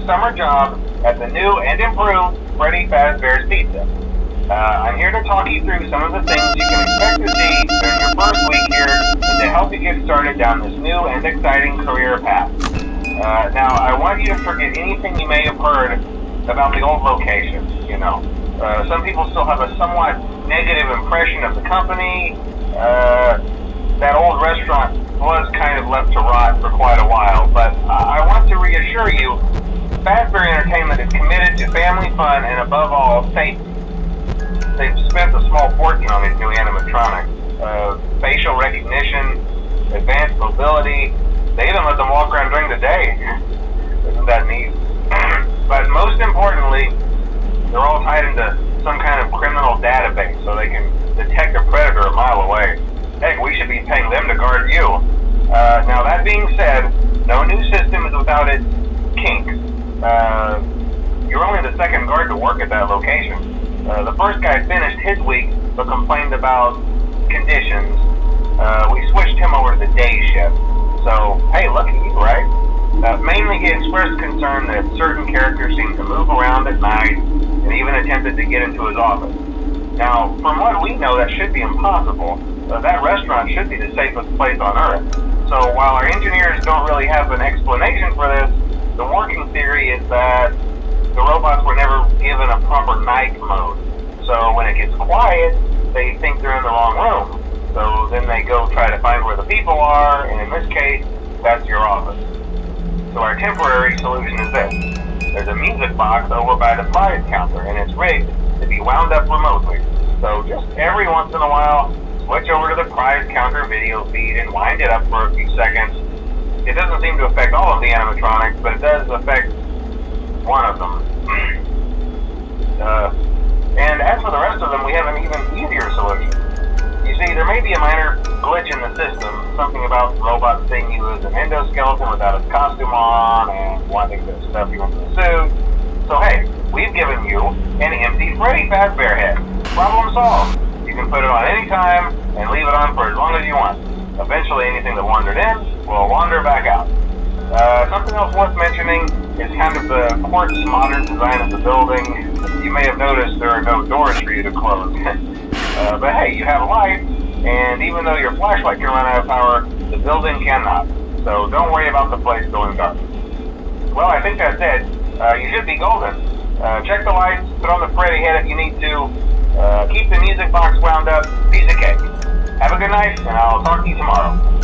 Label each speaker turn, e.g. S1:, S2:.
S1: summer job at the new and improved Freddy Fazbear's Pizza. I'm here to talk you through some of the things you can expect to see during your first week here and to help you get started down this new and exciting career path. Now, I want you to forget anything you may have heard about the old location. Some people still have a somewhat negative impression of the company. That old restaurant was kind of left to rot for quite a while, but I want to reassure you, Fazbear Entertainment is committed to family fun and above all, safety. They've spent a small fortune on these new animatronics. Facial recognition, advanced mobility, they even let them walk around during the day. Isn't that neat? But most importantly, they're all tied into some kind of criminal database so they can detect a predator a mile away. Heck, we should be paying them to guard you. Now that being said, no new system is without its kinks. You're only the second guard to work at that location. The first guy finished his week but complained about conditions. We switched him over to the day shift. So, hey, lucky you, right? Mainly he expressed concern that certain characters seemed to move around at night and even attempted to get into his office. Now, from what we know, that should be impossible. That restaurant should be the safest place on Earth. So while our engineers don't really have an explanation for this, the working theory is that the robots were never given a proper night mode. So when it gets quiet, they think they're in the wrong room. So then they go try to find where the people are, and in this case, that's your office. So our temporary solution is this. There's a music box over by the prize counter, and it's rigged to be wound up remotely. So just every once in a while, switch over to the prize counter video feed and wind it up for a few seconds. It doesn't seem to affect all of the animatronics, but it does affect one of them. And as for the rest of them, we have an even easier solution. You see, there may be a minor glitch in the system, something about the robot seeing you as an endoskeleton without his costume on and wanting to stuff you into the suit. So hey, we've given you an empty Freddy Fazbear head. Problem solved. You can put it on any time and leave it on for as long as you want. Eventually anything that wandered in will wander back out. Something else worth mentioning is kind of the quartz modern design of the building. You may have noticed there are no doors for you to close. But hey, you have light, and even though your flashlight can run out of power, the building cannot. So don't worry about the place going dark. Well, I think that's it. You should be golden. Check the lights, put on the Freddy head if you need to. Keep the music box wound up. Piece of cake. Have a good night, and I'll talk to you tomorrow.